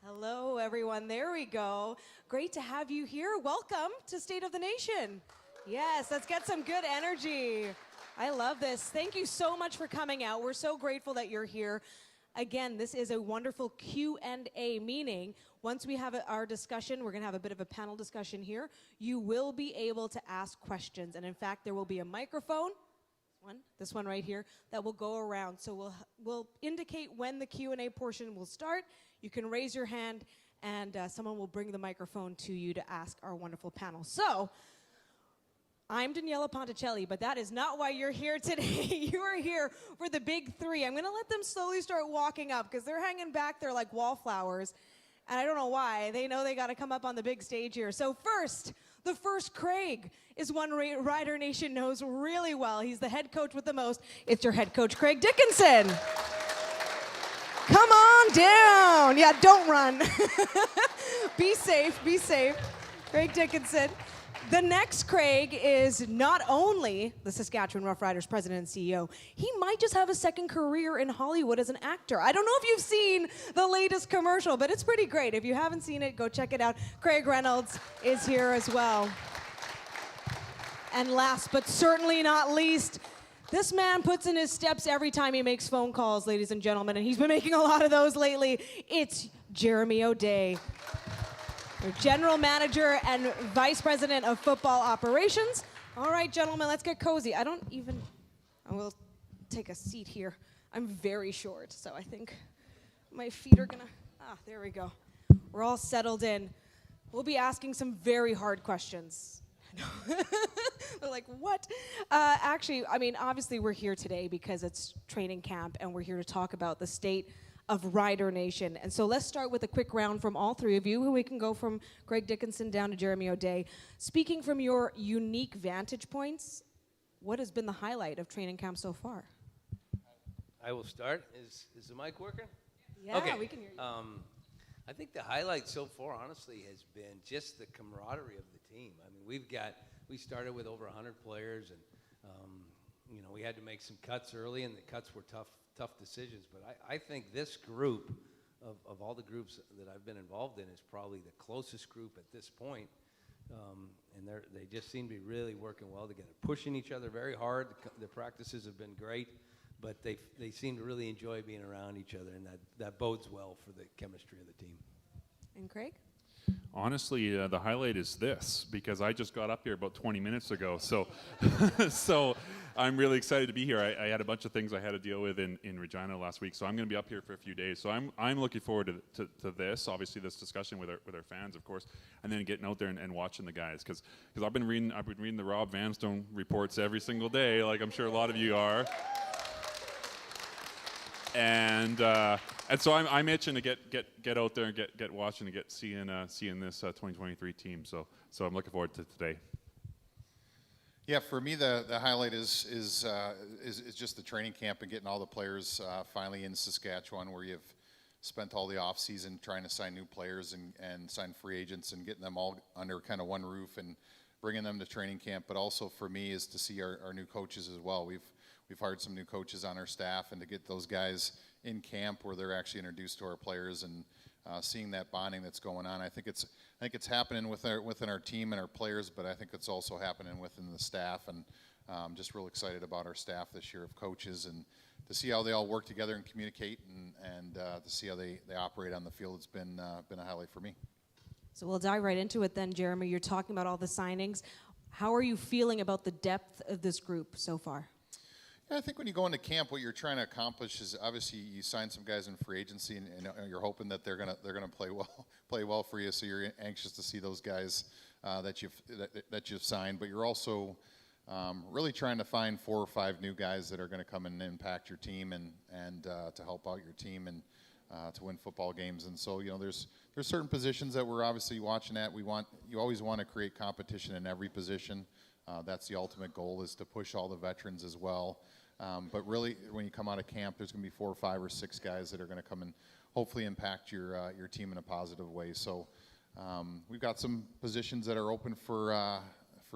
Hello, everyone. There we go. Great to have you here. Welcome to State of the Nation. Yes, let's get some good energy. I love this. Thank you so much for coming out. We're so grateful that you're here. Again, this is a wonderful Q&A, meaning once we have our discussion, we're going to have a bit of a panel discussion here. You will be able to ask questions, and in fact, there will be a microphone, this one right here, that will go around. So we'll indicate when the Q&A portion will start. You can raise your hand, and someone will bring the microphone to you to ask our wonderful panel. So, I'm Daniela Ponticelli, but that is not why you're here today. You are here for the big three. I'm going to let them slowly start walking up because they're hanging back there like wallflowers, and I don't know why. They know they got to come up on the big stage here. So first, the first Craig is one Rider Nation knows really well. He's the head coach with the most. It's your head coach, Craig Dickenson. Come on down. Yeah, don't run. Be safe, be safe. Craig Dickenson. The next Craig is not only the Saskatchewan Roughriders president and CEO, he might just have a second career in Hollywood as an actor. I don't know if you've seen the latest commercial, but it's pretty great. If you haven't seen it, go check it out. Craig Reynolds is here as well. And last but certainly not least, this man puts in his steps every time he makes phone calls, ladies and gentlemen, and he's been making a lot of those lately. It's Jeremy O'Day, your general manager and vice president of football operations. All right, gentlemen, let's get cozy. I will take a seat here. I'm very short, so I think my feet are there we go. We're all settled in. We'll be asking some very hard questions. They're like, what? Actually, I mean, obviously we're here today because it's training camp and we're here to talk about the state of Rider Nation. And so let's start with a quick round from all three of you, who we can go from Craig Dickenson down to Jeremy O'Day. Speaking from your unique vantage points, what has been the highlight of training camp so far? I will start. Is the mic working? Yeah, okay. We can hear you. I think the highlight so far, honestly, has been just the camaraderie of the team. I mean, we started with over 100 players, and we had to make some cuts early, and the cuts were tough decisions. But I think this group, of all the groups that I've been involved in, is probably the closest group at this point. And they just seem to be really working well together, pushing each other very hard. The practices have been great, but they seem to really enjoy being around each other, and that bodes well for the chemistry of the team. And Craig? Honestly, the highlight is this, because I just got up here about 20 minutes ago, so so I'm really excited to be here. I had a bunch of things I had to deal with in Regina last week, so I'm going to be up here for a few days. So I'm looking forward to this, obviously this discussion with our fans, of course, and then getting out there and watching the guys, because I've been reading the Rob Vanstone reports every single day, like I'm sure a lot of you are. And so I'm itching to get out there and get watching and get seeing this 2023 team. So I'm looking forward to today. Yeah, for me the highlight is just the training camp and getting all the players finally in Saskatchewan, where you've spent all the off season trying to sign new players and sign free agents and getting them all under kind of one roof and bringing them to training camp. But also for me is to see our new coaches as well. We've hired some new coaches on our staff, and to get those guys in camp where they're actually introduced to our players and seeing that bonding that's going on. I think it's happening within our team and our players, but I think it's also happening within the staff. And just real excited about our staff this year of coaches, and to see how they all work together and communicate, and to see how they operate on the field. It's been a highlight for me. So we'll dive right into it then, Jeremy. You're talking about all the signings. How are you feeling about the depth of this group so far? Yeah, I think when you go into camp, what you're trying to accomplish is, obviously you sign some guys in free agency, and you're hoping that they're gonna play well for you. So you're anxious to see those guys that you've signed, but you're also really trying to find 4 or 5 new guys that are going to come and impact your team and to help out your team and to win football games. And so there's certain positions that we're obviously watching at. You always want to create competition in every position. That's the ultimate goal, is to push all the veterans as well. But really, when you come out of camp, there's going to be 4 or 5 or 6 guys that are going to come and hopefully impact your team in a positive way. So we've got some positions that are open for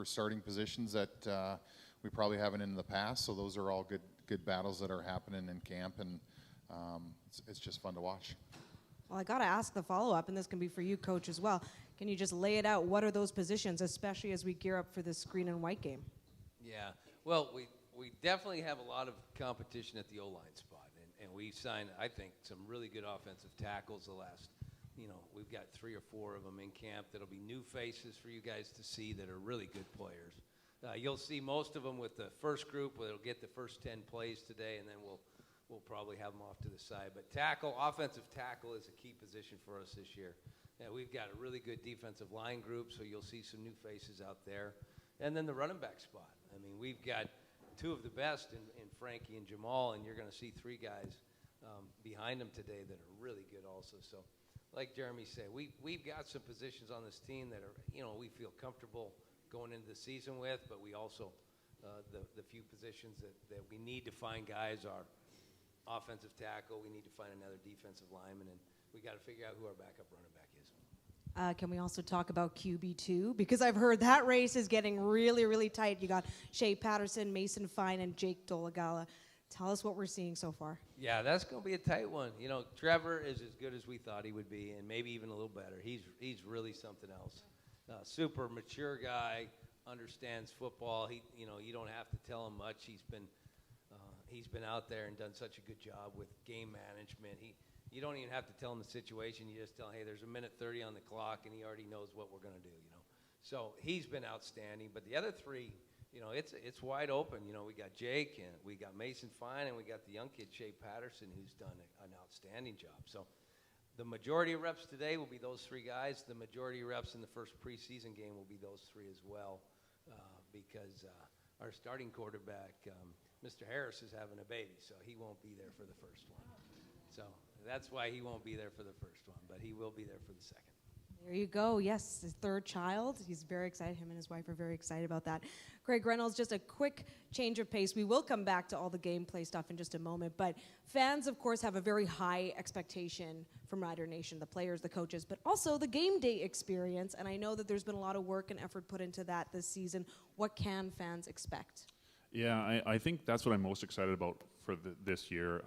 starting positions that we probably haven't in the past. So those are all good battles that are happening in camp, and it's just fun to watch. Well, I got to ask the follow-up, and this can be for you, Coach, as well. Can you just lay it out? What are those positions, especially as we gear up for this green and white game? Yeah, well, we definitely have a lot of competition at the O-line spot, and we've signed, I think, some really good offensive tackles the last, we've got 3 or 4 of them in camp that'll be new faces for you guys to see that are really good players. You'll see most of them with the first group, where they'll get the first 10 plays today, and then we'll probably have them off to the side. But offensive tackle is a key position for us this year. We've got a really good defensive line group, so you'll see some new faces out there. And then the running back spot. I mean, we've got 2 of the best in Frankie and Jamal, and you're going to see 3 guys behind them today that are really good also. So, like Jeremy said, we've got some positions on this team that are, we feel comfortable going into the season with, but we also, the few positions that we need to find guys are offensive tackle, we need to find another defensive lineman, and we got to figure out who our backup running back is. Can we also talk about QB2? Because I've heard that race is getting really, really tight. You got Shea Patterson, Mason Fine, and Jake Dolagala. Tell us what we're seeing so far. Yeah, that's going to be a tight one. Trevor is as good as we thought he would be, and maybe even a little better. He's really something else. Super mature guy, understands football. You don't have to tell him much. He's been out there and done such a good job with game management. You don't even have to tell him the situation. You just tell him, hey, there's a minute 30 on the clock, and he already knows what we're going to do. So he's been outstanding. But the other 3, it's wide open. We got Jake, and we got Mason Fine, and we got the young kid Shea Patterson, who's done an outstanding job. So the majority of reps today will be those 3 guys. The majority of reps in the first preseason game will be those 3 as well, because our starting quarterback, Mr. Harris, is having a baby, so he won't be there for the first one. So that's why he won't be there for the first one, but he will be there for the second. There you go. Yes, his 3rd child. He's very excited. Him and his wife are very excited about that. Craig Reynolds, just a quick change of pace. We will come back to all the gameplay stuff in just a moment, but fans, of course, have a very high expectation from Rider Nation, the players, the coaches, but also the game day experience, and I know that there's been a lot of work and effort put into that this season. What can fans expect? Yeah, I think that's what I'm most excited about for this year.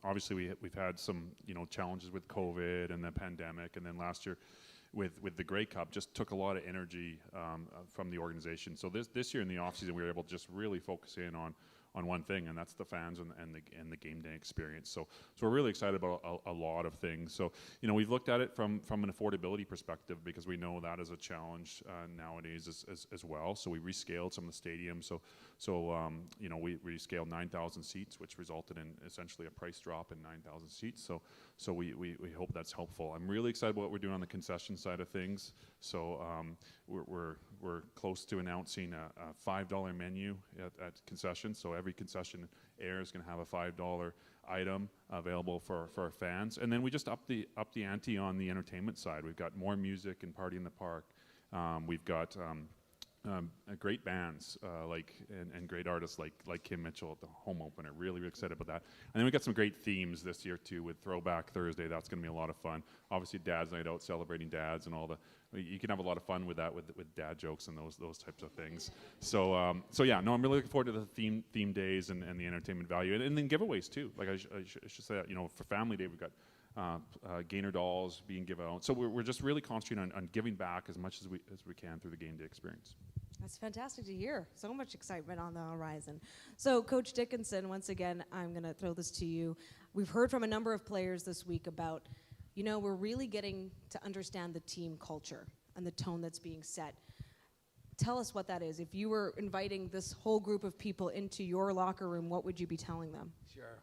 Obviously, we've had some challenges with COVID and the pandemic, and then last year with the Grey Cup just took a lot of energy from the organization. So this year in the offseason, we were able to just really focus in on one thing, and that's the fans and the game day experience. So we're really excited about a lot of things. So we've looked at it from an affordability perspective, because we know that is a challenge nowadays as well. So we rescaled some of the stadiums. So we rescaled 9,000 seats, which resulted in essentially a price drop in 9,000 seats. So we hope that's helpful. I'm really excited about what we're doing on the concession side of things. So we're close to announcing a $5 menu at concessions. So every concession air is going to have a $5 item available for our fans. And then we just up the ante on the entertainment side. We've got more music and Party in the Park. We've got great bands and great artists like Kim Mitchell at the home opener. Really excited about that. And then we got some great themes this year too with Throwback Thursday. That's going to be a lot of fun. Obviously, Dad's Night Out, celebrating dads and all you can have a lot of fun with that with dad jokes and those types of things. So yeah, no, I'm really looking forward to the theme days and the entertainment value and then giveaways too. Like I should say that for Family Day we've got Gainer dolls being given out. So we're just really concentrating on giving back as much as we can through the game day experience. That's fantastic to hear. So much excitement on the horizon. So, Coach Dickenson, once again, I'm going to throw this to you. We've heard from a number of players this week about, we're really getting to understand the team culture and the tone that's being set. Tell us what that is. If you were inviting this whole group of people into your locker room, what would you be telling them? Sure.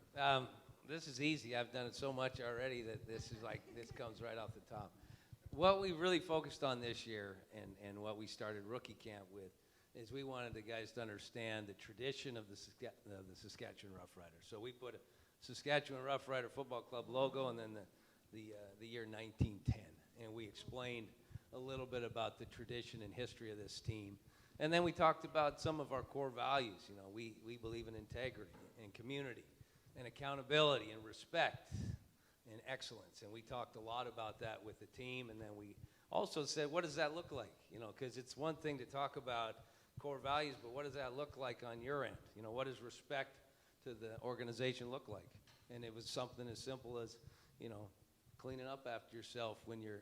This is easy. I've done it so much already that this comes right off the top. What we really focused on this year and what we started rookie camp with is we wanted the guys to understand the tradition of the Saskatchewan Roughriders. So we put a Saskatchewan Roughrider Football Club logo and then the year 1910. And we explained a little bit about the tradition and history of this team. And then we talked about some of our core values. We believe in integrity and community and accountability and respect and excellence. And we talked a lot about that with the team. And then we also said, what does that look like? Because it's one thing to talk about core values, but what does that look like on your end? What does respect to the organization look like? And it was something as simple as, cleaning up after yourself when you're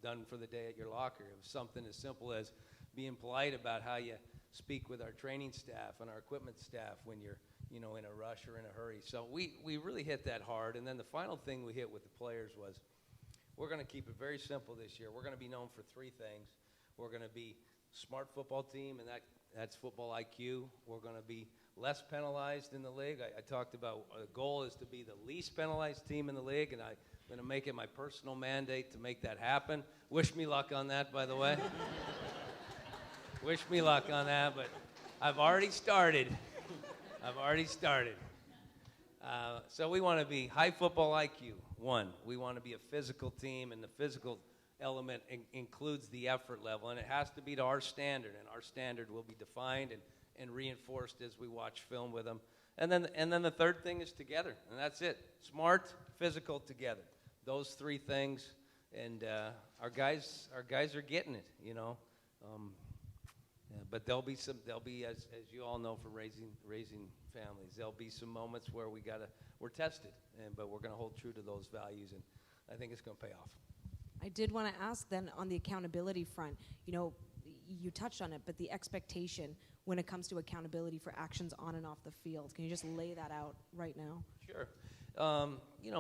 done for the day at your locker. It was something as simple as being polite about how you speak with our training staff and our equipment staff when you're in a rush or in a hurry. So we really hit that hard. And then the final thing we hit with the players was we're going to keep it very simple this year. We're going to be known for three things. We're going to be smart football team, and that's football IQ. We're going to be less penalized in the league. I talked about the goal is to be the least penalized team in the league, and I'm going to make it my personal mandate to make that happen. Wish me luck on that, by the way. Wish me luck on that, but I've already started. So we want to be high football IQ, one. We want to be a physical team, and the physical element includes the effort level, and it has to be to our standard, and our standard will be defined and reinforced as we watch film with them. And then the third thing is together, and that's it. Smart, physical, together. Those three things, and our guys are getting it, but there'll be as you all know from raising families, there'll be some moments where we're tested, but we're going to hold true to those values, and I think it's going to pay off. I did want to ask then on the accountability front, you touched on it, but the expectation when it comes to accountability for actions on and off the field, can you just lay that out right now? Sure.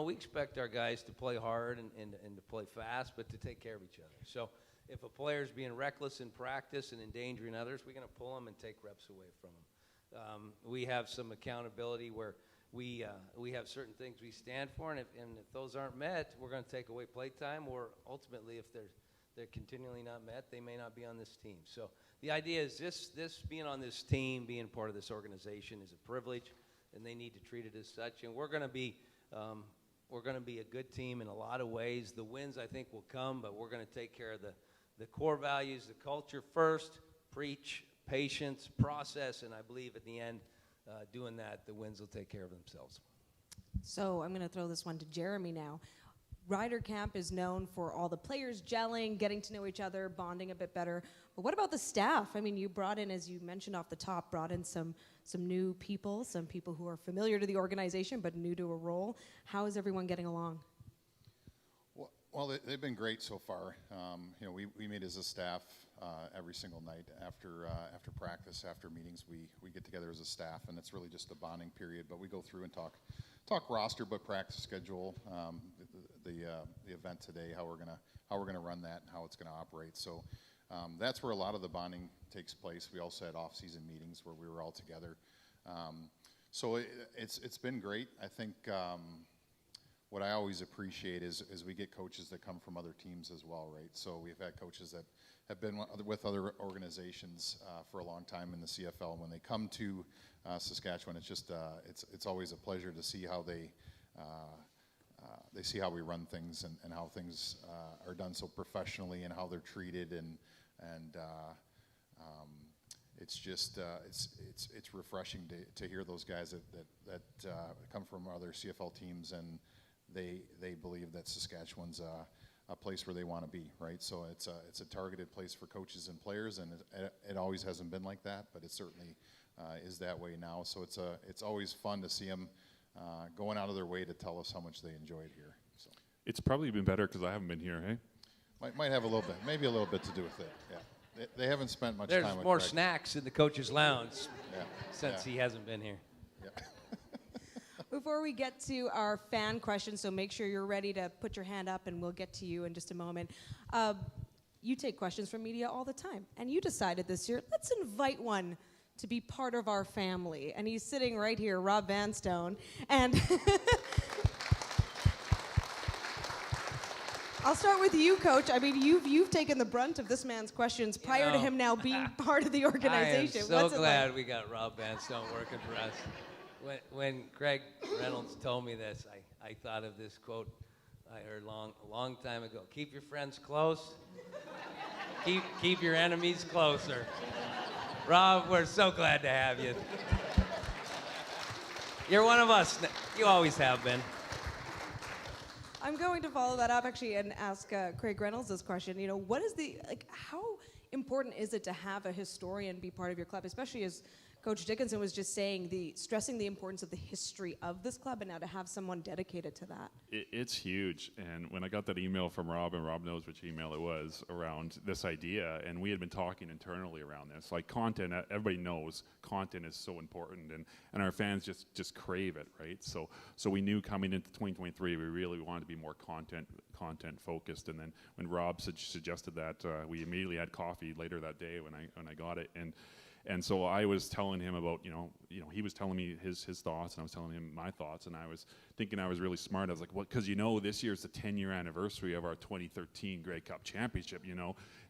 We expect our guys to play hard and to play fast, but to take care of each other. So if a player's being reckless in practice and endangering others, we're going to pull them and take reps away from them. We have some accountability where we have certain things we stand for, and if those aren't met, we're going to take away play time, or ultimately, if they're continually not met, they may not be on this team. So the idea is this being on this team, being part of this organization is a privilege, and they need to treat it as such. And we're going to be a good team in a lot of ways. The wins, I think, will come, but we're going to take care of the core values, the culture first, preach, patience, process, and I believe at the end, doing that, the wins will take care of themselves. So I'm going to throw this one to Jeremy now. Rider Camp is known for all the players gelling, getting to know each other, bonding a bit better. But what about the staff? I mean, you brought in, as you mentioned off the top, some new people, some people who are familiar to the organization but new to a role. How is everyone getting along? Well, they've been great so far. We meet as a staff every single night after practice, after meetings. We get together as a staff, and it's really just a bonding period. But we go through and talk roster, but practice schedule, the event today, how we're gonna run that, and how it's gonna operate. So that's where a lot of the bonding takes place. We also had off-season meetings where we were all together. So it's been great. I think. What I always appreciate is we get coaches that come from other teams as well, right? So we've had coaches that have been with other organizations for a long time in the CFL, and when they come to Saskatchewan, it's just it's always a pleasure to see how they see how we run things and how things are done so professionally and how they're treated, and it's just it's refreshing to hear those guys that come from other CFL teams, and they believe that Saskatchewan's a place where they want to be, right? So it's a targeted place for coaches and players, and it always hasn't been like that, but it certainly is that way now. So it's always fun to see them going out of their way to tell us how much they enjoy it here. So It's probably been better because I haven't been here, hey? Might have a little bit, maybe a little bit to do with it. Yeah, they haven't spent much There's time with more Craig. snacks in the coach's lounge since yeah. he hasn't been here. Yeah. Before we get to our fan questions, so make sure you're ready to put your hand up, and we'll get to you in just a moment. You take questions from media all the time, and you decided this year, let's invite one to be part of our family. And he's sitting right here, Rob Vanstone. And I'll start with you, Coach. I mean, you've taken the brunt of this man's questions prior to him now being part of the organization. I am so What's it glad like? we got Rob Vanstone working for us. When Craig Reynolds told me this, I thought of this quote I heard a long time ago. Keep your friends close. Keep your enemies closer. Rob, we're so glad to have you. You're one of us. You always have been. I'm going to follow that up actually and ask Craig Reynolds this question. You know, how important is it to have a historian be part of your club, especially as Coach Dickenson was just saying, stressing the importance of the history of this club, and now to have someone dedicated to that. It's huge. And when I got that email from Rob, and Rob knows which email it was, around this idea, and we had been talking internally around this, like content, everybody knows content is so important, and our fans just crave it, right? So we knew coming into 2023, we really wanted to be more content focused. And then when Rob suggested that, we immediately had coffee later that day when I got it. And so I was telling him about, he was telling me his thoughts, and I was telling him my thoughts, and I was thinking I was really smart. I was like, well, because this year's the 10-year anniversary of our 2013 Grey Cup championship,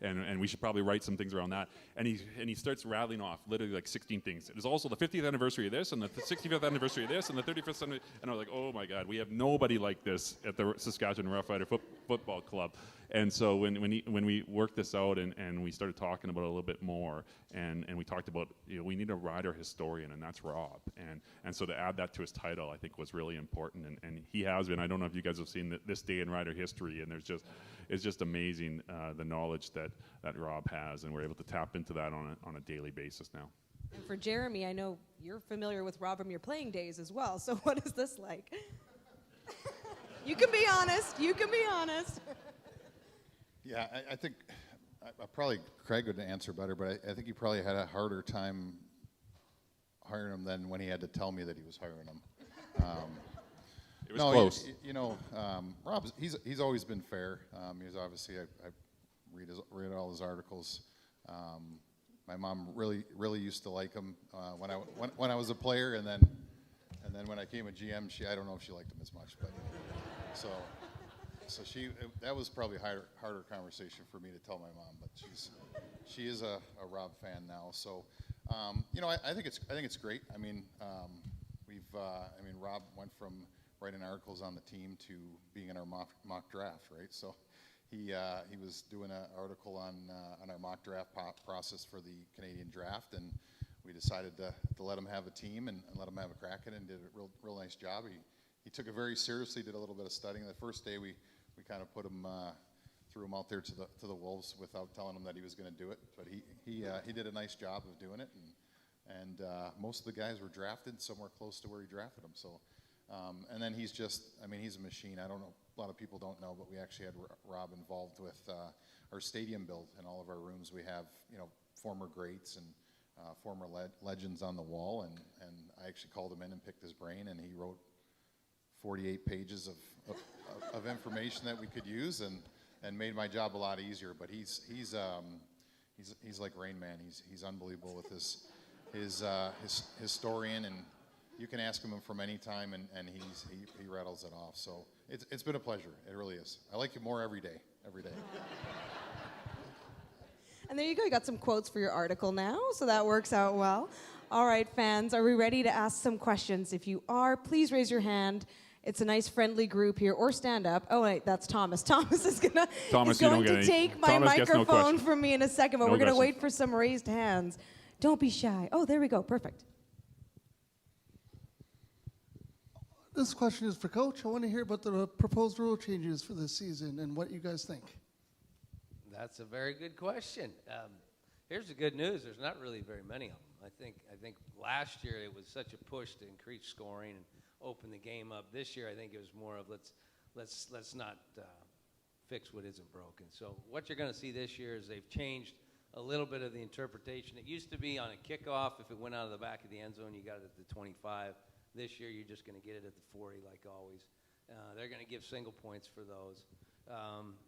and we should probably write some things around that. And he starts rattling off literally like 16 things. It is also the 50th anniversary of this, and the 65th anniversary of this, and the 35th anniversary. And I was like, oh my God, we have nobody like this at the Saskatchewan Roughrider Football Club. And so when we worked this out and we started talking about it a little bit more, and we talked about, we need a rider historian, and that's Rob. And so to add that to his title, I think was really important. And he has been. I don't know if you guys have seen this day in rider history, and it's just amazing the knowledge that Rob has, and we're able to tap into that on a daily basis now. And for Jeremy, I know you're familiar with Rob from your playing days as well. So what is this like? You can be honest. You can be honest. Yeah, I think probably Craig would answer better, but I think he probably had a harder time hiring him than when he had to tell me that he was hiring him. It was close. Rob, he's always been fair. He's obviously, I read all his articles. My mom really used to like him when I was a player, and then when I came a GM, I don't know if she liked him as much, but so that was probably a harder conversation for me to tell my mom, but she is a Rob fan now. So I think it's great. I mean, Rob went from writing articles on the team to being in our mock draft, right? So he was doing an article on our mock draft process for the Canadian draft, and we decided to let him have a team and let him have a crack at it, and did a real nice job. He took it very seriously, did a little bit of studying. The first day we kind of threw him out there to the wolves without telling him that he was going to do it. But he did a nice job of doing it, and most of the guys were drafted somewhere close to where he drafted them. So, and then he's a machine. I don't know, a lot of people don't know, but we actually had Rob involved with our stadium build. In all of our rooms, we have former greats and former legends on the wall, and I actually called him in and picked his brain, and he wrote 48 pages of information that we could use, and made my job a lot easier. But he's like Rain Man. He's unbelievable with his historian, and you can ask him from any time, and he rattles it off. So it's been a pleasure. It really is. I like you more every day. And there you go. You got some quotes for your article now, so that works out well. All right, fans, are we ready to ask some questions? If you are, please raise your hand. It's a nice friendly group here, or stand up. Oh wait, that's Thomas. Thomas is going to take my microphone from me in a second, but we're going to wait for some raised hands. Don't be shy. Oh, there we go. Perfect. This question is for Coach. I want to hear about the proposed rule changes for this season and what you guys think. That's a very good question. Here's the good news. There's not really very many of them. I think last year it was such a push to increase scoring and open the game up. This year I think it was more of let's not fix what isn't broken. So what you're going to see this year is they've changed a little bit of the interpretation. It used to be on a kickoff, if it went out of the back of the end zone, you got it at the 25. This year you're just going to get it at the 40 like always. They're going to give single points for those.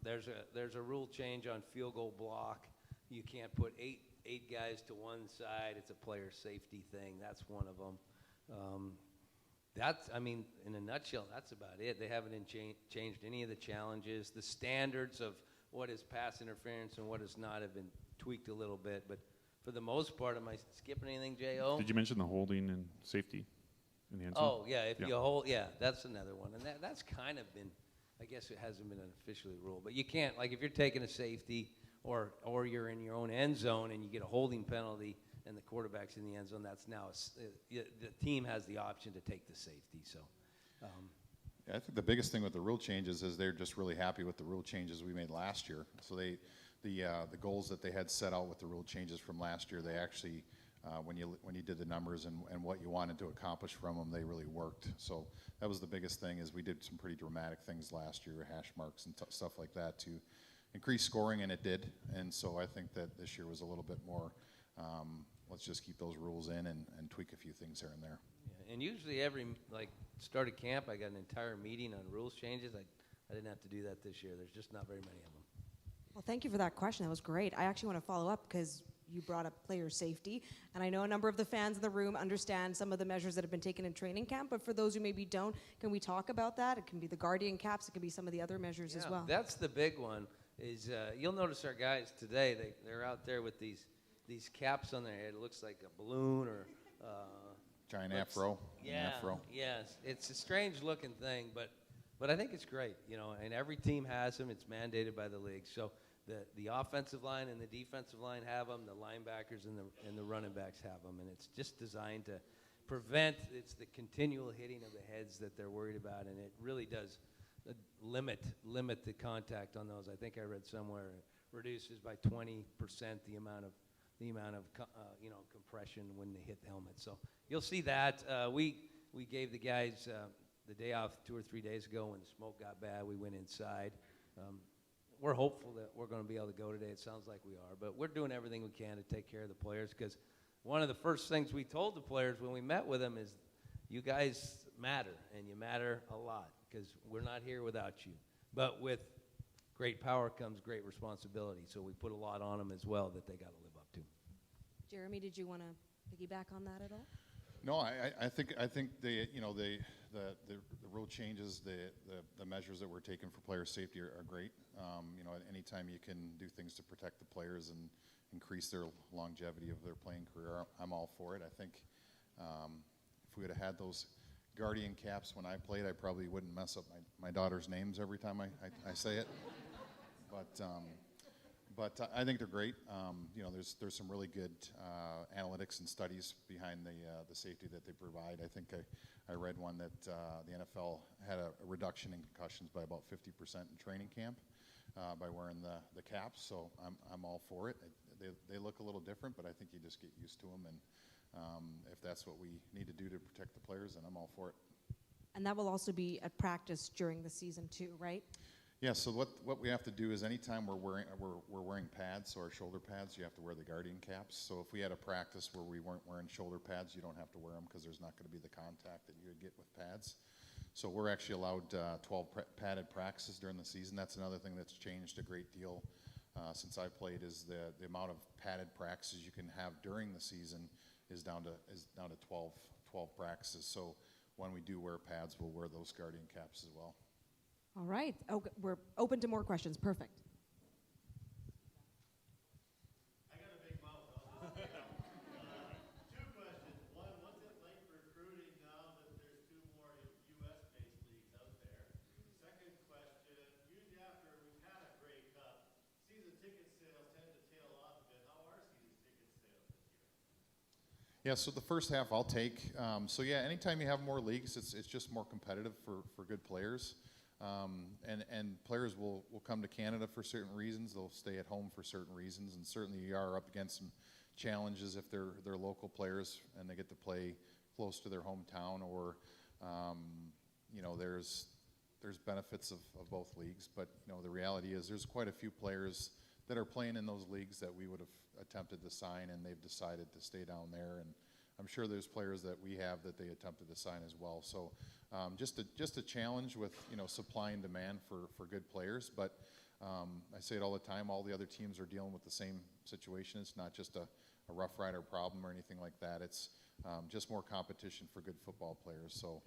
There's a rule change on field goal block. You can't put eight guys to one side. It's a player safety thing. That's one of them. In a nutshell, that's about it. They haven't changed any of the challenges. The standards of what is pass interference and what is not have been tweaked a little bit. But for the most part, am I skipping anything, J.O.? Did you mention the holding and safety in the end zone? Oh, yeah. You hold, that's another one. And that's kind of been, I guess it hasn't been officially ruled. But you can't, like if you're taking a safety or you're in your own end zone and you get a holding penalty and the quarterback's in the end zone, that's now the team has the option to take the safety. So, I think the biggest thing with the rule changes is they're just really happy with the rule changes we made last year. So the goals that they had set out with the rule changes from last year, they actually when you did the numbers and what you wanted to accomplish from them, they really worked. So that was the biggest thing. Is we did some pretty dramatic things last year, hash marks and stuff like that to increase scoring, and it did. And so I think that this year was a little bit more. Let's just keep those rules in and tweak a few things here and there. Yeah, and usually every start of camp, I got an entire meeting on rules changes. I didn't have to do that this year. There's just not very many of them. Well, thank you for that question. That was great. I actually want to follow up because you brought up player safety, and I know a number of the fans in the room understand some of the measures that have been taken in training camp, but for those who maybe don't, can we talk about that? It can be the Guardian caps, it can be some of the other measures as well. That's the big one. Is you'll notice our guys today, they're out there with these caps on their head. It looks like a balloon or Giant afro. Yeah, Afro. yes. It's a strange looking thing, but I think it's great, and every team has them. It's mandated by the league. So the offensive line and the defensive line have them. The linebackers and the running backs have them, and it's just designed to prevent. It's the continual hitting of the heads that they're worried about, and it really does limit the contact on those. I think I read somewhere it reduces by 20% the amount of compression when they hit the helmet. So you'll see that. We gave the guys the day off 2 or 3 days ago when the smoke got bad. We went inside. We're hopeful that we're going to be able to go today. It sounds like we are, but we're doing everything we can to take care of the players, because one of the first things we told the players when we met with them is, you guys matter, and you matter a lot, because we're not here without you. But with great power comes great responsibility, so we put a lot on them as well that they got to live up to. Jeremy, did you want to piggyback on that at all? No, I think the rule changes, the measures that we're taking for player safety are great. Anytime you can do things to protect the players and increase their longevity of their playing career, I'm all for it. I think if we would have had those Guardian caps when I played, I probably wouldn't mess up my daughter's names every time I say it. But I think they're great. There's some really good analytics and studies behind the safety that they provide. I think I read one that the NFL had a reduction in concussions by about 50% in training camp by wearing the caps. So I'm all for it. They look a little different, but I think you just get used to them. And if that's what we need to do to protect the players, then I'm all for it. And that will also be at practice during the season too, right? Yeah, so what we have to do is anytime we're wearing pads, so our shoulder pads, you have to wear the Guardian caps. So if we had a practice where we weren't wearing shoulder pads, you don't have to wear them because there's not going to be the contact that you would get with pads. So we're actually allowed 12 padded practices during the season. That's another thing that's changed a great deal since I played, is the amount of padded practices you can have during the season is down to 12 practices. So when we do wear pads, we'll wear those Guardian caps as well. All right. Oh, we're open to more questions. Perfect. I got a big mouth. I'll just two questions. One, what's it like recruiting now that there's 2 more U.S.-based leagues out there? Second question, usually after we've had a Grey Cup, season ticket sales tend to tail off a bit. How are season ticket sales this year? Yeah, so the first half I'll take. Anytime you have more leagues, it's just more competitive for good players. And players will come to Canada for certain reasons. They'll stay at home for certain reasons, and certainly you are up against some challenges if they're local players and they get to play close to their hometown, or there's benefits of both leagues. But the reality is there's quite a few players that are playing in those leagues that we would have attempted to sign, and they've decided to stay down there. And I'm sure there's players that we have that they attempted to sign as well. So just a challenge with supply and demand for good players. But I say it all the time, all the other teams are dealing with the same situation. It's not just a Rough Rider problem or anything like that. It's just more competition for good football players. So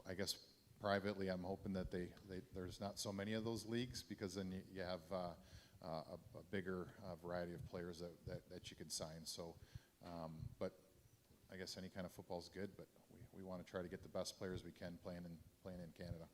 I guess privately I'm hoping that there's not so many of those leagues, because then you have a bigger variety of players that you can sign. So, but I guess any kind of football is good, but we want to try to get the best players we can playing in Canada.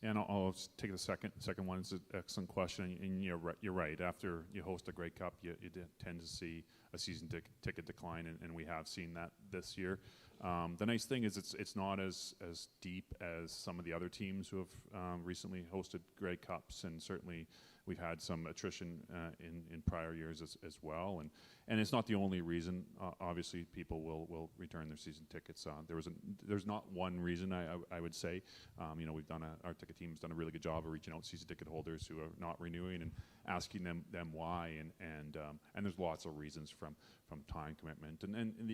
And I'll take the second one. It's an excellent question, and you're right. After you host a Grey Cup, you tend to see a season ticket decline, and we have seen that this year. The nice thing is it's not as deep as some of the other teams who have recently hosted Grey Cups, and certainly we've had some attrition in prior years as well, and it's not the only reason. Obviously, people will return their season tickets. There's not one reason I would say. We've done our ticket team's done a really good job of reaching out to season ticket holders who are not renewing and asking them why, and there's lots of reasons from time commitment and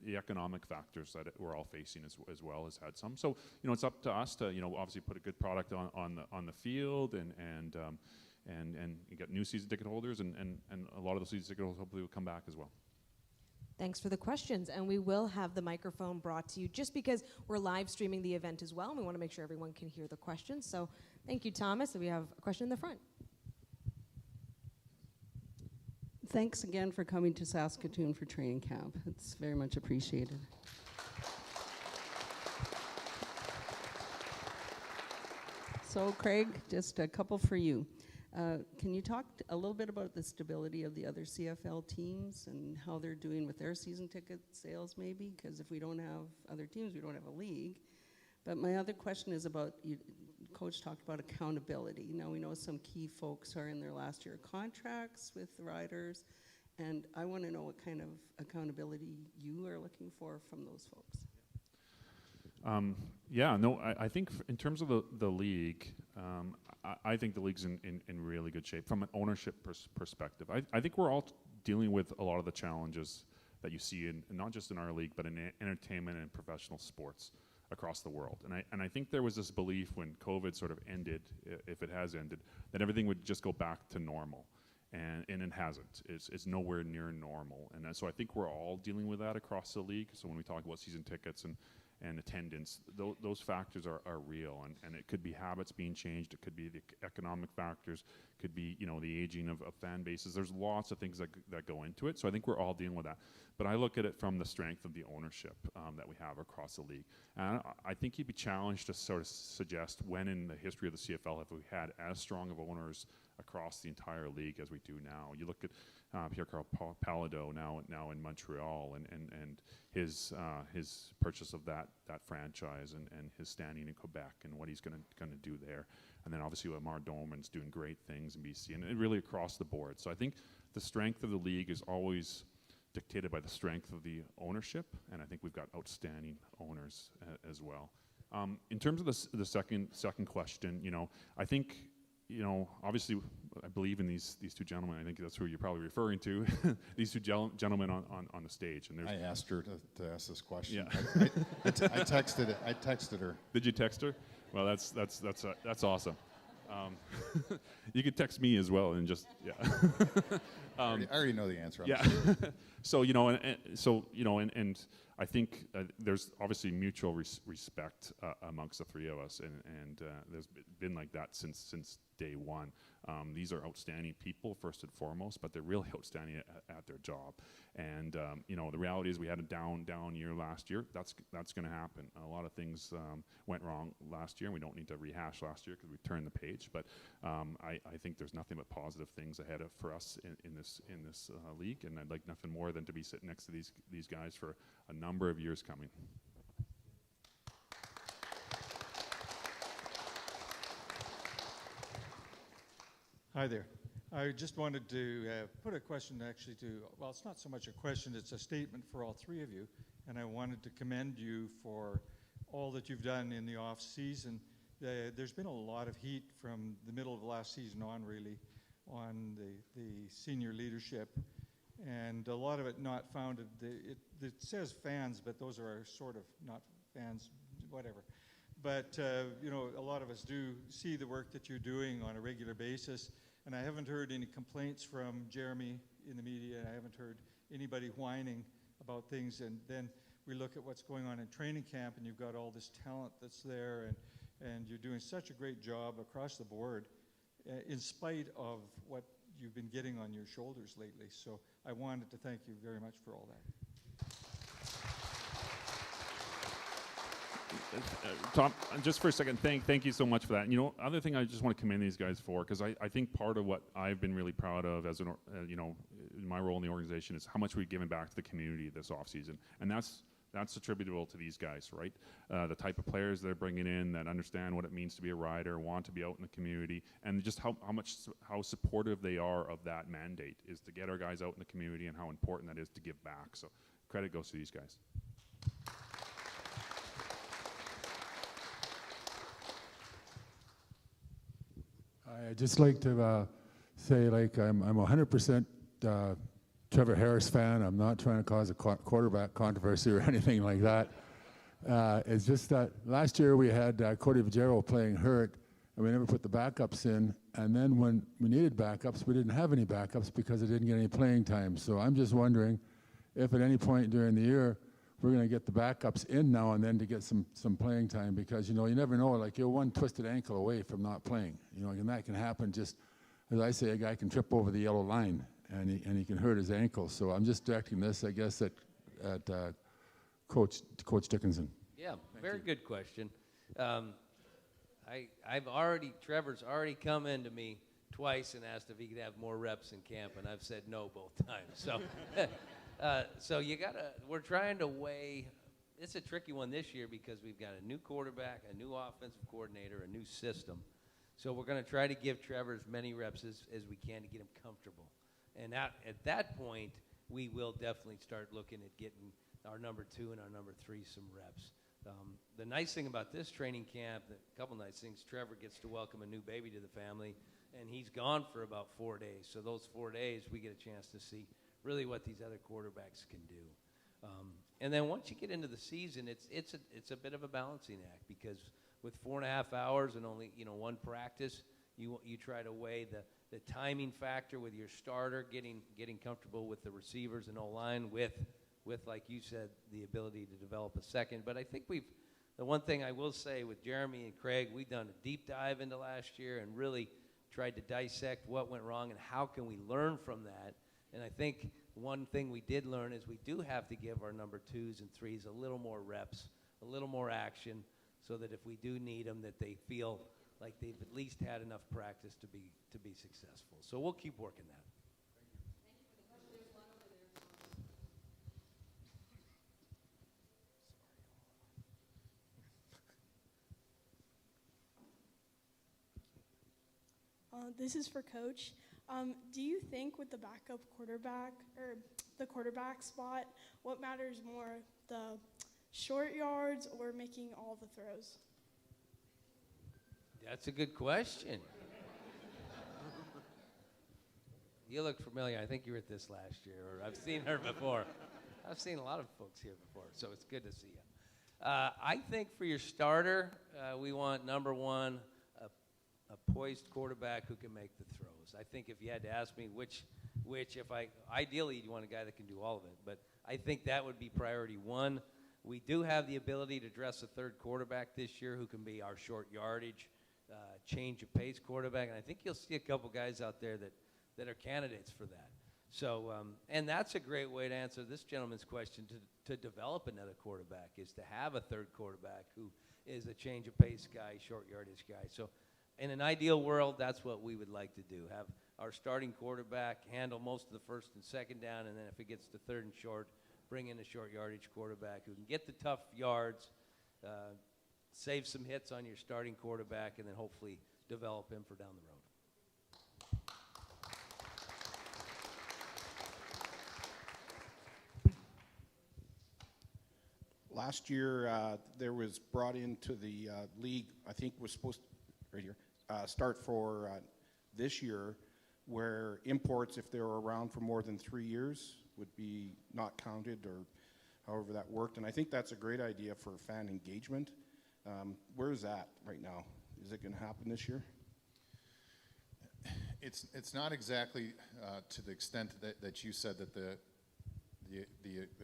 the economic factors that we're all facing as well has had some. So it's up to us to obviously put a good product on the field and you get new season ticket holders and a lot of those season ticket holders hopefully will come back as well. Thanks for the questions, and we will have the microphone brought to you just because we're live streaming the event as well, and we want to make sure everyone can hear the questions. So thank you, Thomas. And we have a question in the front. Thanks again for coming to Saskatoon for training camp. It's very much appreciated. So Craig, just a couple for you. Can you talk a little bit about the stability of the other CFL teams and how they're doing with their season ticket sales maybe? Because if we don't have other teams, we don't have a league. But my other question is about, Coach talked about accountability. Now we know some key folks are in their last year contracts with the Riders, and I want to know what kind of accountability you are looking for from those folks. I think in terms of the league, I think the league's in really good shape from an ownership perspective. I think we're all dealing with a lot of the challenges that you see not just in our league, but in entertainment and professional sports across the world. And I think there was this belief when COVID sort of ended, if it has ended, that everything would just go back to normal. And it hasn't. It's nowhere near normal. And so I think we're all dealing with that across the league. So when we talk about season tickets and attendance, those factors are real. And it could be habits being changed. It could be the economic factors. It could be the aging of fan bases. There's lots of things that go into it. So I think we're all dealing with that. But I look at it from the strength of the ownership that we have across the league. And I think you'd be challenged to sort of suggest when in the history of the CFL have we had as strong of owners across the entire league as we do now. You look at Pierre-Karl Palado now in Montreal and his purchase of that franchise and his standing in Quebec and what he's going to do there. And then obviously Lamar Doman's doing great things in BC and really across the board. So I think the strength of the league is always dictated by the strength of the ownership, and I think we've got outstanding owners as well. In terms of the second question, I think obviously I believe in these two gentlemen. I think that's who you're probably referring to. These two gentlemen on the stage. And I asked her to ask this question. Yeah. I texted her. Did you text her? Well, that's awesome. You could text me as well and just I already know the answer. Yeah. So and I think there's obviously mutual respect amongst the three of us, and there's been like that since day one. These are outstanding people first and foremost, but they're really outstanding at their job. And the reality is we had a down year last year. That's going to happen. A lot of things went wrong last year, and we don't need to rehash last year because we turned the page. But I think there's nothing but positive things ahead for us in this league, and I'd like nothing more than to be sitting next to these guys for a number of years coming. Hi there. I just wanted to put a question well, it's not so much a question, it's a statement for all three of you. And I wanted to commend you for all that you've done in the off season. There's been a lot of heat from the middle of last season on, really, on the senior leadership. And a lot of it not founded, it says fans, but those are sort of not fans, whatever. But, a lot of us do see the work that you're doing on a regular basis. And I haven't heard any complaints from Jeremy in the media. I haven't heard anybody whining about things. And then we look at what's going on in training camp, and you've got all this talent that's there, and you're doing such a great job across the board in spite of what you've been getting on your shoulders lately. So I wanted to thank you very much for all that. Tom, just for a second, thank you so much for that. And, other thing I just want to commend these guys for, because I think part of what I've been really proud of as in my role in the organization is how much we've given back to the community this offseason. And that's That's attributable to these guys, right? The type of players they're bringing in that understand what it means to be a rider, want to be out in the community, and just how supportive they are of that mandate is to get our guys out in the community, and how important that is to give back. So credit goes to these guys. I'd just like to say, like, I'm 100% Trevor Harris fan. I'm not trying to cause a quarterback controversy or anything like that. It's just that last year we had Cody Vajero playing hurt, and we never put the backups in. And then when we needed backups, we didn't have any backups because they didn't get any playing time. So I'm just wondering if at any point during the year we're going to get the backups in now and then to get some playing time, because, you know, you never know, like, you're one twisted ankle away from not playing, you know, and that can happen. Just as I say, a guy can trip over the yellow line and he can hurt his ankle. So I'm just directing this, I guess, at Coach Dickenson. Yeah, very good question. Trevor's already come into me twice and asked if he could have more reps in camp, and I've said no both times. So, so we're trying to weigh. It's a tricky one this year because we've got a new quarterback, a new offensive coordinator, a new system. So we're going to try to give Trevor as many reps as we can to get him comfortable. And at that point, we will definitely start looking at getting our number 2 and our number 3 some reps. The nice thing about this training camp, a couple nice things, Trevor gets to welcome a new baby to the family, and he's gone for about 4 days. So those 4 days, we get a chance to see really what these other quarterbacks can do. And then once you get into the season, it's a bit of a balancing act, because with 4.5 hours and only one practice, you try to weigh the timing factor with your starter, getting comfortable with the receivers and O-line with, like you said, the ability to develop a second. But I think the one thing I will say with Jeremy and Craig, we've done a deep dive into last year and really tried to dissect what went wrong and how can we learn from that. And I think one thing we did learn is we do have to give our number 2s and 3s a little more reps, a little more action, so that if we do need them, that they feel like they've at least had enough practice to be successful. So we'll keep working that. This is for Coach. Do you think with the backup quarterback or the quarterback spot, what matters more, the short yards or making all the throws? That's a good question. You look familiar. I think you were at this last year, or I've seen her before. I've seen a lot of folks here before, so it's good to see you. I think for your starter, we want number 1, a poised quarterback who can make the throws. I think if you had to ask me ideally you want a guy that can do all of it, but I think that would be priority 1. We do have the ability to dress a third quarterback this year who can be our short yardage, change of pace quarterback, and I think you'll see a couple guys out there that are candidates for that. So, and that's a great way to answer this gentleman's question, to develop another quarterback, is to have a third quarterback who is a change of pace guy, short yardage guy. So in an ideal world, that's what we would like to do, have our starting quarterback handle most of the first and second down, and then if it gets to third and short, bring in a short yardage quarterback who can get the tough yards, save some hits on your starting quarterback, and then hopefully develop him for down the road. Last year, there was brought into the league, I think was supposed to, right here, start for this year, where imports, if they were around for more than 3 years, would be not counted, or however that worked. And I think that's a great idea for fan engagement. Where is that right now? Is it going to happen this year? It's not exactly to the extent that you said that the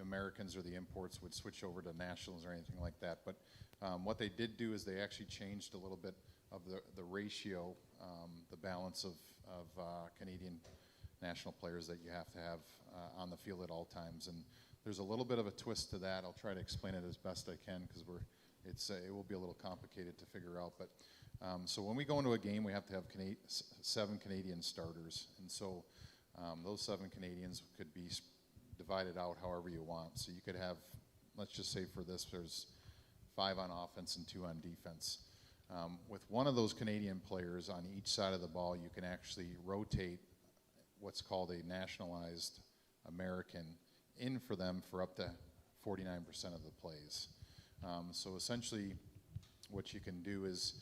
Americans or the imports would switch over to nationals or anything like that. But what they did do is they actually changed a little bit of the ratio, the balance of Canadian national players that you have to have on the field at all times. And there's a little bit of a twist to that. I'll try to explain it as best I can, because it will be a little complicated to figure out. But so when we go into a game, we have to have 7 Canadian starters. And so those 7 Canadians could be divided out however you want. So you could have let's just say for this, there's 5 on offense and 2 on defense. With one of those Canadian players on each side of the ball, you can actually rotate what's called a nationalized American in for them for up to 49% of the plays. So essentially what you can do is,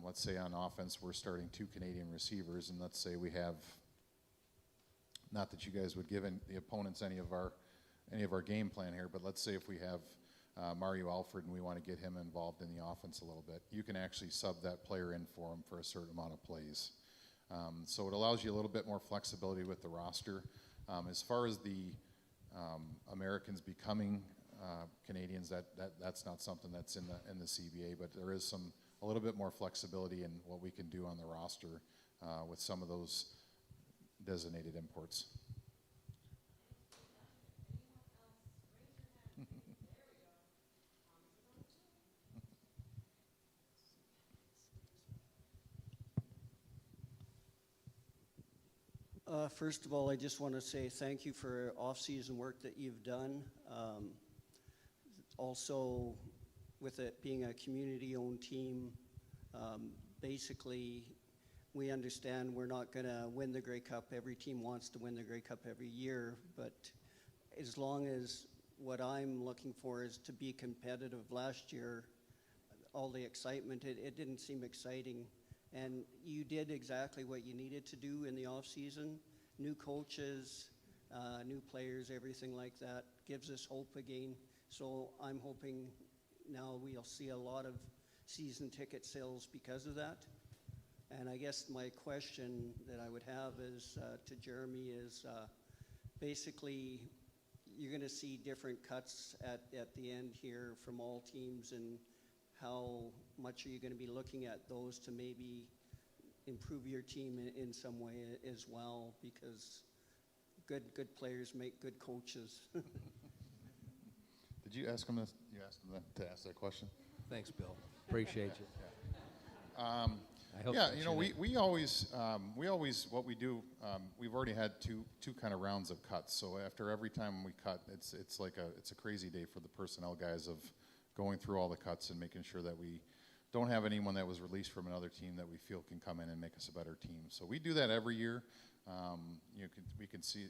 let's say on offense we're starting 2 Canadian receivers, and let's say we have, not that you guys would give the opponents any of our game plan here, but let's say if we have Mario Alfred and we want to get him involved in the offense a little bit, you can actually sub that player in for him for a certain amount of plays. So it allows you a little bit more flexibility with the roster. As far as the Americans becoming Canadians, that's not something that's in the CBA, but there is a little bit more flexibility in what we can do on the roster with some of those designated imports. First of all, I just want to say thank you for off-season work that you've done. Also, with it being a community-owned team, basically, we understand we're not going to win the Grey Cup. Every team wants to win the Grey Cup every year, but as long as what I'm looking for is to be competitive. Last year, all the excitement, it didn't seem exciting. And you did exactly what you needed to do in the off-season. New coaches, new players, everything like that gives us hope again. So I'm hoping now we'll see a lot of season ticket sales because of that. And I guess my question that I would have is to Jeremy is basically you're going to see different cuts at the end here from all teams, and how much are you going to be looking at those to maybe improve your team in some way as well, because good players make good coaches. Did you ask him this? You asked him to ask that question? Thanks, Bill. Appreciate you. I hope Yeah, that's you know, your we always what we do. We've already had two kind of rounds of cuts. So after every time we cut, it's a crazy day for the personnel guys of going through all the cuts and making sure that we don't have anyone that was released from another team that we feel can come in and make us a better team. So we do that every year. We can see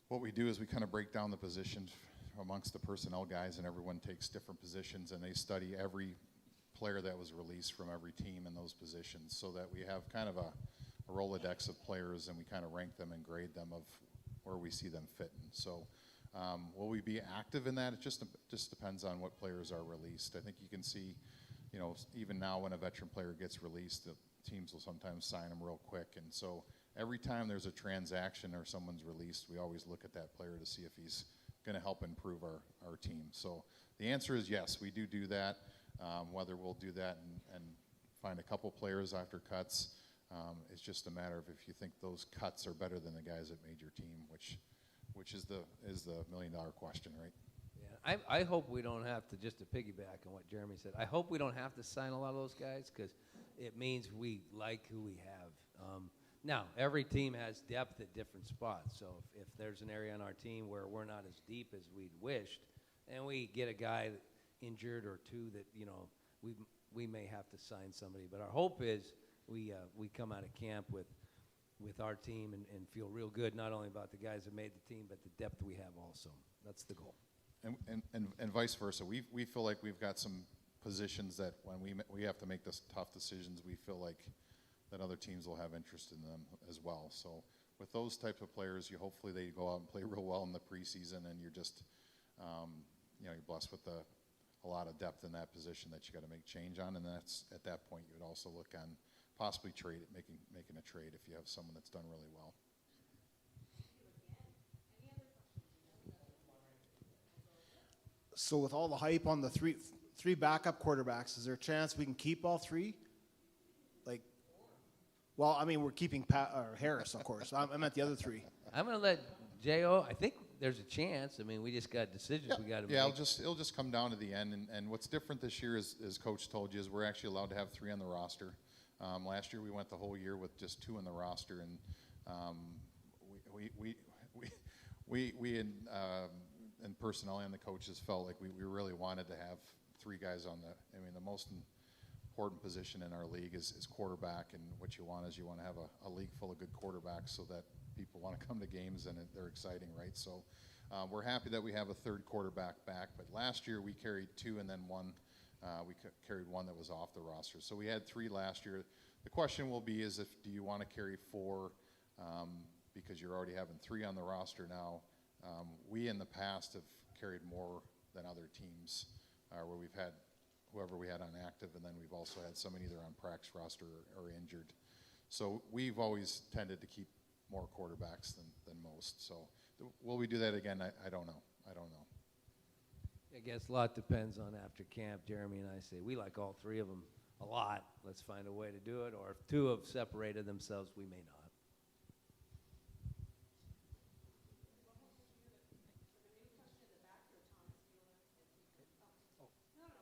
what we do is we kind of break down the positions amongst the personnel guys, and everyone takes different positions, and they study every player that was released from every team in those positions, so that we have kind of a Rolodex of players, and we kind of rank them and grade them of where we see them fitting. So will we be active in that? It just depends on what players are released. I think you can see, you know, even now when a veteran player gets released, the teams will sometimes sign them real quick. And so every time there's a transaction or someone's released, we always look at that player to see if he's going to help improve our team. So the answer is yes, we do that. Whether we'll do that and find a couple players after cuts, it's just a matter of if you think those cuts are better than the guys that made your team, which is the $1 million question, right? Yeah, I hope we don't have to, just to piggyback on what Jeremy said, I hope we don't have to sign a lot of those guys, because it means we like who we have. Now, every team has depth at different spots, so if there's an area on our team where we're not as deep as we'd wished, and we get a guy injured or two that, you know, we may have to sign somebody. But our hope is we come out of camp with our team and feel real good, not only about the guys that made the team, but the depth we have also. That's the goal. And vice versa. We feel like we've got some positions that when we have to make those tough decisions, we feel like that other teams will have interest in them as well. So with those types of players, hopefully they go out and play real well in the preseason, and you're just, you know, you're blessed with a lot of depth in that position that you got to make change on, and that's at that point you would also look on possibly making a trade if you have someone that's done really well. So with all the hype on the three backup quarterbacks, is there a chance we can keep all three? Like, well, I mean, we're keeping Harris, of course. I meant the other three. I'm going to let J.O., I think there's a chance. I mean, we just got decisions we got to make. Yeah, it'll just come down to the end. And what's different this year, as Coach told you, is we're actually allowed to have 3 on the roster. Last year we went the whole year with just 2 on the roster, and we and personnel and the coaches felt like we really wanted to have 3 guys on the most important position in our league is quarterback, and what you want is you want to have a league full of good quarterbacks so that people want to come to games and they're exciting, right? So we're happy that we have a 3rd quarterback back, but last year we carried 2 and then 1. We carried 1 that was off the roster. So we had 3 last year. The question will be is do you want to carry 4 because you're already having 3 on the roster now. We in the past have carried more than other teams where we've had whoever we had on active, and then we've also had someone either on practice roster or injured. So we've always tended to keep more quarterbacks than most. So will we do that again? I don't know. I guess a lot depends on after camp. Jeremy and I say we like all 3 of them a lot. Let's find a way to do it. Or if 2 have separated themselves, we may not.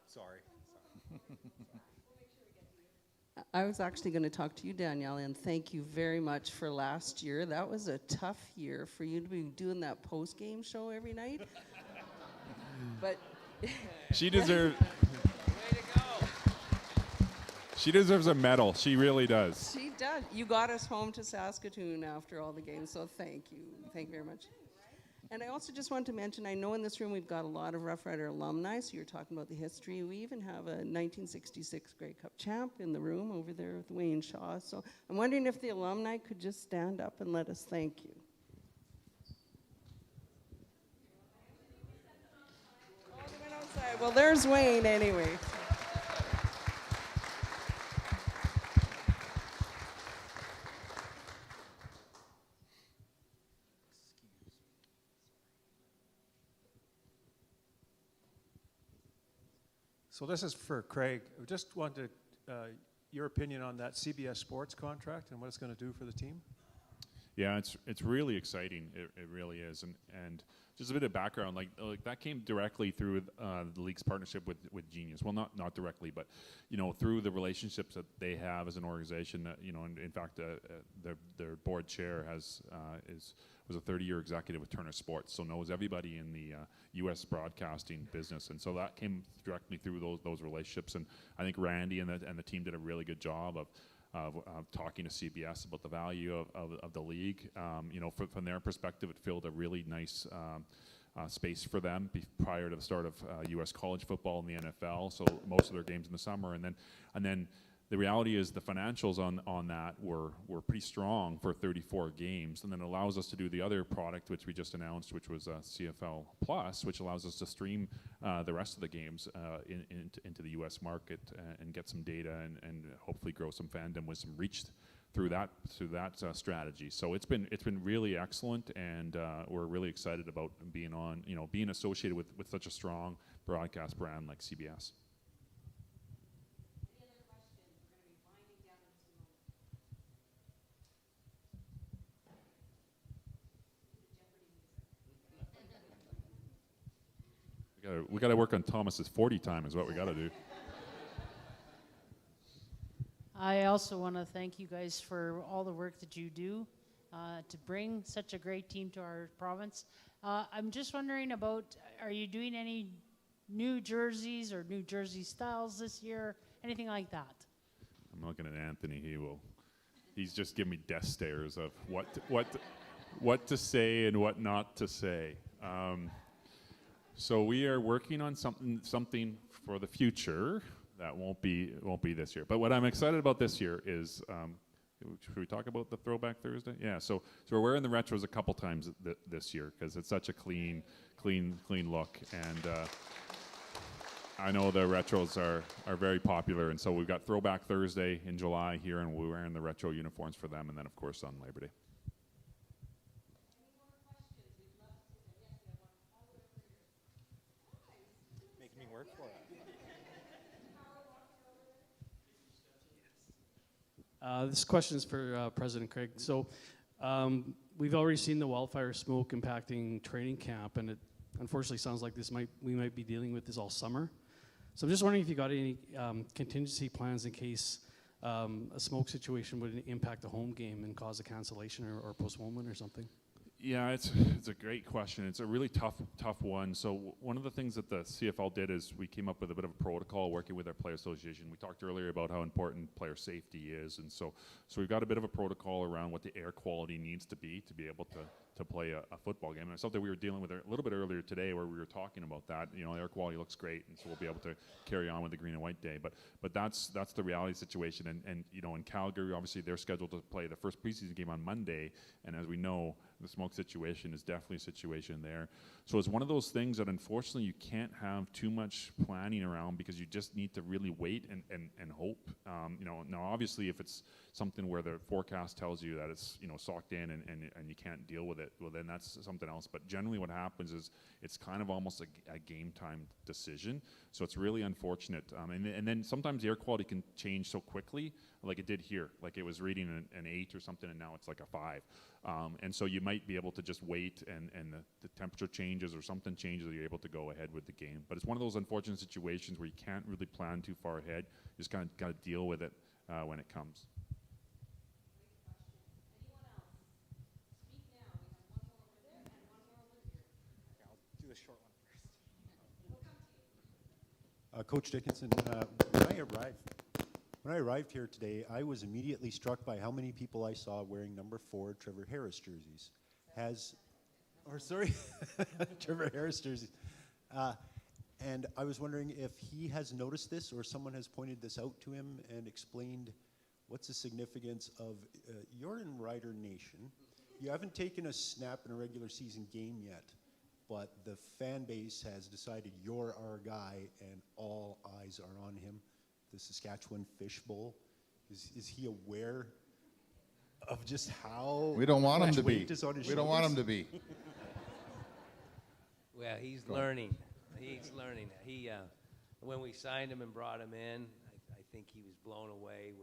Sorry. I was actually going to talk to you, Danielle, and thank you very much for last year. That was a tough year for you to be doing that post-game show every night. But she deserves. Way to go. She deserves a medal. She really does. She does. You got us home to Saskatoon after all the games, so thank you. Thank you very much. And I also just want to mention, I know in this room we've got a lot of Rough Rider alumni, so you're talking about the history. We even have a 1966 Grey Cup champ in the room over there with Wayne Shaw. So I'm wondering if the alumni could just stand up and let us thank you. Oh, they went outside. Well, there's Wayne anyway. So this is for Craig. I just wanted your opinion on that CBS Sports contract and what it's going to do for the team. Yeah, it's really exciting. It really is, and just a bit of background. Like that came directly through the league's partnership with Genius. Well, not directly, but through the relationships that they have as an organization. And in fact, their board chair was a 30-year executive with Turner Sports, so knows everybody in the U.S. broadcasting business, and so that came directly through those relationships. And I think Randy and the team did a really good job of talking to CBS about the value of the league. From their perspective, it filled a really nice space for them prior to the start of U.S. college football and the NFL. So most of their games in the summer, and then the reality is the financials on that were pretty strong for 34 games, and then it allows us to do the other product which we just announced, which was CFL Plus, which allows us to stream the rest of the games into the U.S. market and get some data and hopefully grow some fandom with some reach through that strategy. So it's been really excellent, and we're really excited about being associated with such a strong broadcast brand like CBS. We got to work on Thomas's 40 time is what we got to do. I also want to thank you guys for all the work that you do to bring such a great team to our province. I'm just wondering about, are you doing any new jerseys or new jersey styles this year? Anything like that? I'm looking at Anthony. He's just giving me death stares of what to say and what not to say. So we are working on something for the future that won't be this year. But what I'm excited about this year is, should we talk about the Throwback Thursday? Yeah. So we're wearing the retros a couple times this year because it's such a clean look, and I know the retros are very popular, and so we've got Throwback Thursday in July here, and we're wearing the retro uniforms for them, and then of course on Labor Day. This question is for President Craig. So we've already seen the wildfire smoke impacting training camp, and it unfortunately sounds like we might be dealing with this all summer. So I'm just wondering if you got any contingency plans in case a smoke situation would impact the home game and cause a cancellation or postponement or something. Yeah, it's a great question. It's a really tough one. So one of the things that the CFL did is we came up with a bit of a protocol working with our player association. We talked earlier about how important player safety is, and so we've got a bit of a protocol around what the air quality needs to be able to play a football game. And it's something we were dealing with a little bit earlier today, where we were talking about that. You know, air quality looks great, and so we'll be able to carry on with the green and white day. But that's the reality situation. And you know, in Calgary, obviously they're scheduled to play the first preseason game on Monday, and as we know, the smoke situation is definitely a situation there. So it's one of those things that unfortunately you can't have too much planning around, because you just need to really wait and hope. You know, now obviously if it's something where the forecast tells you that it's, you know, socked in and you can't deal with it, well then that's something else. But generally what happens is it's kind of almost a game time decision. So it's really unfortunate. And then sometimes the air quality can change so quickly, like it did here. Like it was reading an 8 or something, and now it's like a 5. And so you might be able to just wait, and the temperature changes or something changes, and you're able to go ahead with the game. But it's one of those unfortunate situations where you can't really plan too far ahead. You just kind of got to deal with it when it comes. Do the short one first. Coach Dickenson, when I arrived here today, I was immediately struck by how many people I saw wearing number 4 Trevor Harris jerseys. Trevor Harris jerseys. And I was wondering if he has noticed this, or someone has pointed this out to him and explained what's the significance of, you're in Rider Nation. You haven't taken a snap in a regular season game yet, but the fan base has decided you're our guy and all eyes are on him. The Saskatchewan Fish Bowl. Is he aware of just how We don't want him much to be. weight is on his We don't want him shoulders? to be. Well, he's learning. He's learning. He, when we signed him and brought him in, I think he was blown away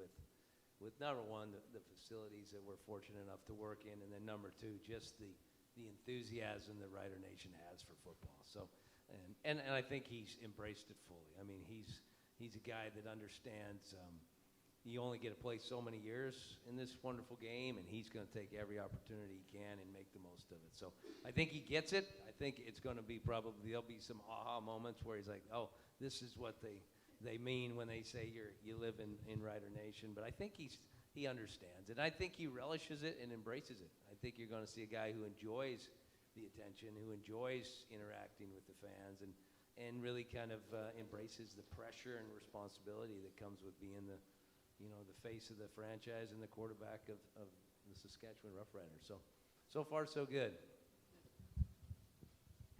with number one, the facilities that we're fortunate enough to work in, and then number two, just the enthusiasm that Rider Nation has for football. So, and I think he's embraced it fully. I mean, he's a guy that understands you only get to play so many years in this wonderful game, and he's going to take every opportunity he can and make the most of it. So I think he gets it. I think it's going to be there'll be some aha moments where he's like, oh, this is what they mean when they say you live in Rider Nation. But I think he understands, and I think he relishes it and embraces it. I think you're going to see a guy who enjoys the attention, who enjoys interacting with the fans, and really kind of embraces the pressure and responsibility that comes with being the face of the franchise and the quarterback of the Saskatchewan Roughriders. So far, so good.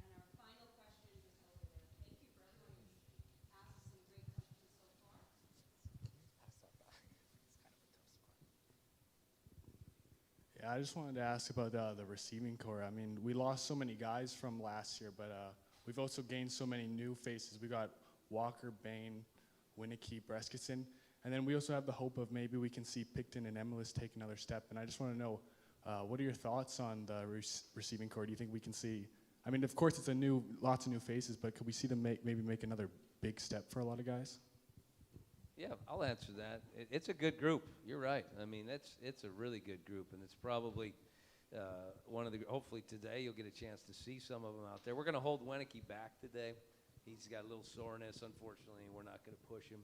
And our final question is over there. Thank you for everyone who's asked some great questions so far. Yeah, I just wanted to ask about the receiving core. I mean, we lost so many guys from last year, but we've also gained so many new faces. We got Walker, Bain, Winnicky, Breskison, and then we also have the hope of maybe we can see Picton and Emilis take another step. And I just want to know, what are your thoughts on the receiving core? Do you think we can see? I mean, of course, it's lots of new faces, but could we see them maybe make another big step for a lot of guys? Yeah, I'll answer that. It's a good group. You're right. I mean, it's a really good group, and it's probably hopefully today you'll get a chance to see some of them out there. We're going to hold Winnicky back today. He's got a little soreness, unfortunately, and we're not going to push him.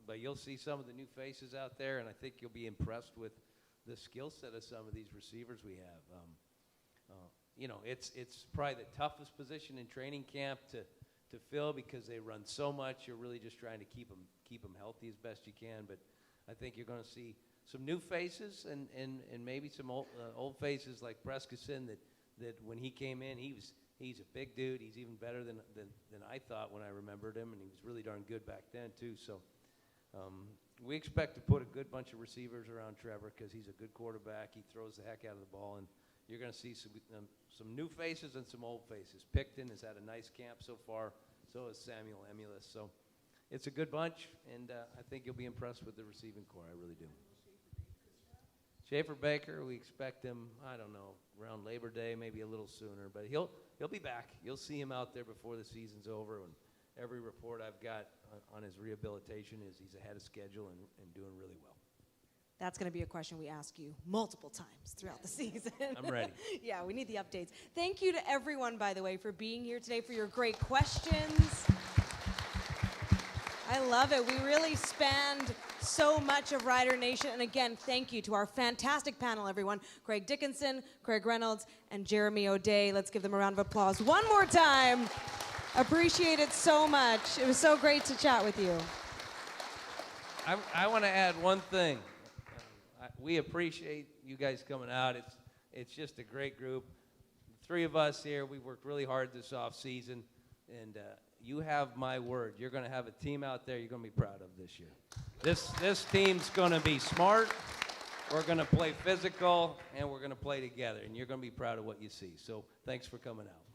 But you'll see some of the new faces out there, and I think you'll be impressed with the skill set of some of these receivers we have. It's probably the toughest position in training camp to fill, because they run so much. You're really just trying to keep them healthy as best you can. But I think you're going to see some new faces and maybe some old faces like Breskison that when he came in, he's a big dude. He's even better than I thought when I remembered him, and he was really darn good back then too. So we expect to put a good bunch of receivers around Trevor, because he's a good quarterback. He throws the heck out of the ball, and you're going to see some new faces and some old faces. Picton has had a nice camp so far. So has Samuel Emilis. So it's a good bunch, and I think you'll be impressed with the receiving core. I really do. Schaefer Baker, we expect him, I don't know, around Labor Day, maybe a little sooner. But he'll be back. You'll see him out there before the season's over. And every report I've got on his rehabilitation is he's ahead of schedule and doing really well. That's going to be a question we ask you multiple times throughout the season. I'm ready. Yeah, we need the updates. Thank you to everyone, by the way, for being here today, for your great questions. I love it. We really spanned so much of Rider Nation. And again, thank you to our fantastic panel, everyone. Craig Dickenson, Craig Reynolds, and Jeremy O'Day. Let's give them a round of applause one more time. Appreciate it so much. It was so great to chat with you. I want to add one thing. We appreciate you guys coming out. It's just a great group. The three of us here, we worked really hard this off season, and you have my word. You're going to have a team out there you're going to be proud of this year. This team's going to be smart. We're going to play physical, and we're going to play together, and you're going to be proud of what you see. So thanks for coming out.